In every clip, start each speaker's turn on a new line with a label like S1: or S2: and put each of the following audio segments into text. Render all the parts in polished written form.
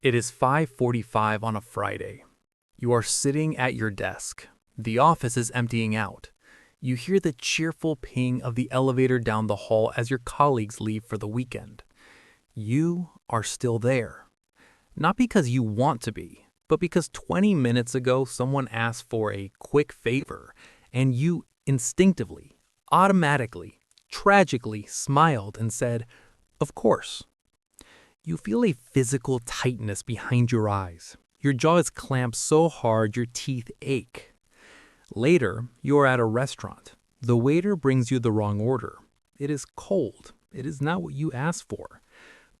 S1: It is 5:45 on a Friday. You are sitting at your desk. The office is emptying out. You hear the cheerful ping of the elevator down the hall as your colleagues leave for the weekend. You are still there. Not because you want to be, but because 20 minutes ago someone asked for a quick favor and you instinctively, automatically, tragically smiled and said, "Of course." You feel a physical tightness behind your eyes. Your jaw is clamped so hard your teeth ache. Later, you are at a restaurant. The waiter brings you the wrong order. It is cold. It is not what you asked for.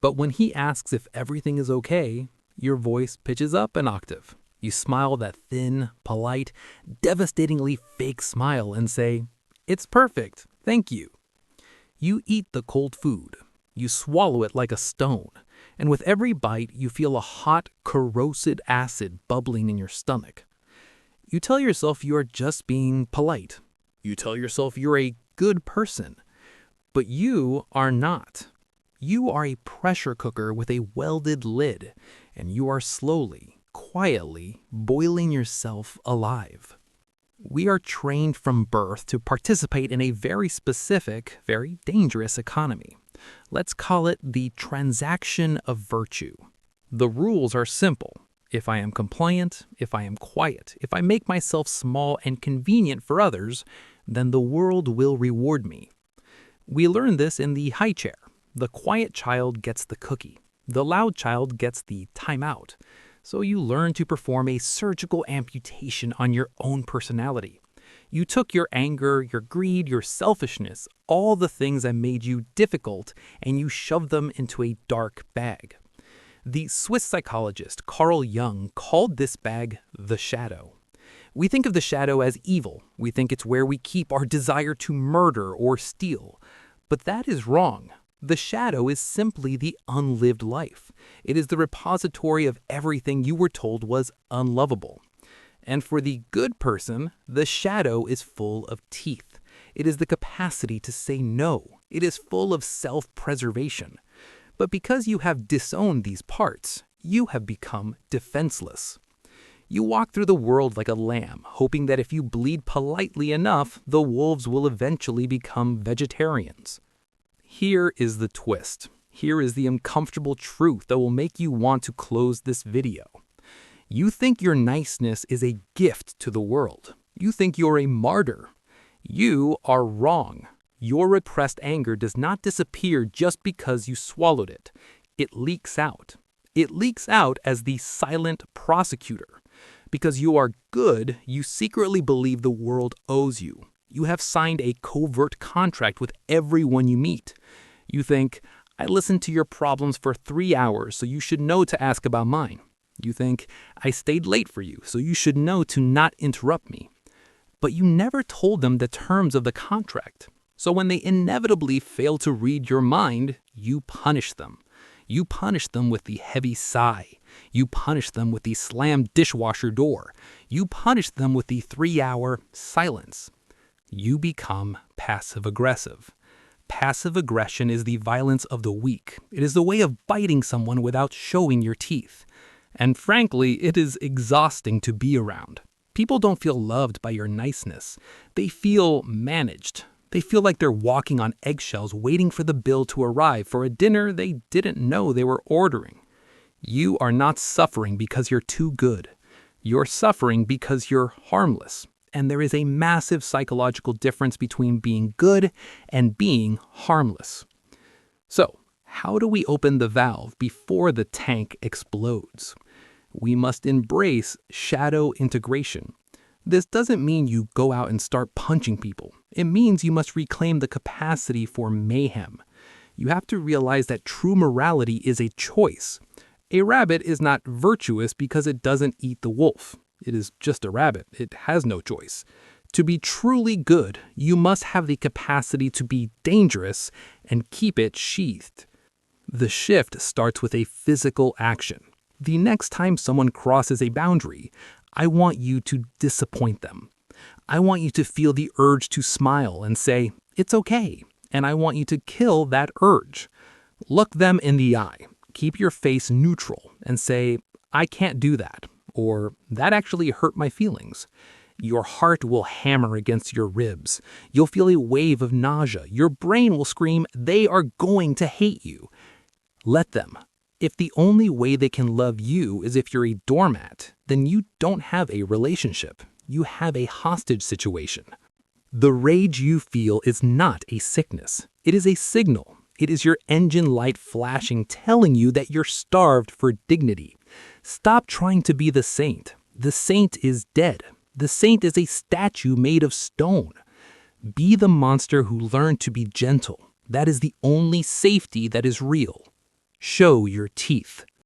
S1: But when he asks if everything is okay, your voice pitches up an octave. You smile that thin, polite, devastatingly fake smile and say, "It's perfect, thank you." You eat the cold food. You swallow it like a stone. And with every bite, you feel a hot, corrosive acid bubbling in your stomach. You tell yourself you are just being polite. You tell yourself you're a good person. But you are not. You are a pressure cooker with a welded lid, and you are slowly, quietly boiling yourself alive. We are trained from birth to participate in a very specific, very dangerous economy. Let's call it the transaction of virtue. The rules are simple. If I am compliant, if I am quiet, if I make myself small and convenient for others, then the world will reward me. We learn this in the high chair. The quiet child gets the cookie. The loud child gets the timeout. So you learn to perform a surgical amputation on your own personality. You took your anger, your greed, your selfishness, all the things that made you difficult, and you shoved them into a dark bag. The Swiss psychologist Carl Jung called this bag the shadow. We think of the shadow as evil. We think it's where we keep our desire to murder or steal. But that is wrong. The shadow is simply the unlived life. It is the repository of everything you were told was unlovable. And for the good person, the shadow is full of teeth. It is the capacity to say no. It is full of self-preservation. But because you have disowned these parts, you have become defenseless. You walk through the world like a lamb, hoping that if you bleed politely enough, the wolves will eventually become vegetarians. Here is the twist. Here is the uncomfortable truth that will make you want to close this video. You think your niceness is a gift to the world. You think you're a martyr. You are wrong. Your repressed anger does not disappear just because you swallowed it. It leaks out. It leaks out as the silent prosecutor. Because you are good, you secretly believe the world owes you. You have signed a covert contract with everyone you meet. You think, "I listened to your problems for 3 hours, so you should know to ask about mine." You think, "I stayed late for you, so you should know to not interrupt me." But you never told them the terms of the contract. So when they inevitably fail to read your mind, you punish them. You punish them with the heavy sigh. You punish them with the slammed dishwasher door. You punish them with the 3-hour silence. You become passive-aggressive. Passive aggression is the violence of the weak. It is the way of biting someone without showing your teeth. And frankly, it is exhausting to be around. People don't feel loved by your niceness. They feel managed. They feel like they're walking on eggshells waiting for the bill to arrive for a dinner they didn't know they were ordering. You are not suffering because you're too good. You're suffering because you're harmless. And there is a massive psychological difference between being good and being harmless. So, how do we open the valve before the tank explodes? We must embrace shadow integration. This doesn't mean you go out and start punching people. It means you must reclaim the capacity for mayhem. You have to realize that true morality is a choice. A rabbit is not virtuous because it doesn't eat the wolf. It is just a rabbit. It has no choice. To be truly good, you must have the capacity to be dangerous and keep it sheathed. The shift starts with a physical action. The next time someone crosses a boundary, I want you to disappoint them. I want you to feel the urge to smile and say, "It's okay." And I want you to kill that urge. Look them in the eye. Keep your face neutral and say, I can't do that, or that actually hurt my feelings. Your heart will hammer against your ribs. You'll feel a wave of nausea. Your brain will scream, they are going to hate you. Let them. If the only way they can love you is if you're a doormat, then you don't have a relationship. You have a hostage situation. The rage you feel is not a sickness. It is a signal. It is your engine light flashing, telling you that you're starved for dignity. Stop trying to be the saint. The saint is dead. The saint is a statue made of stone. Be the monster who learned to be gentle. That is the only safety that is real. Show your teeth.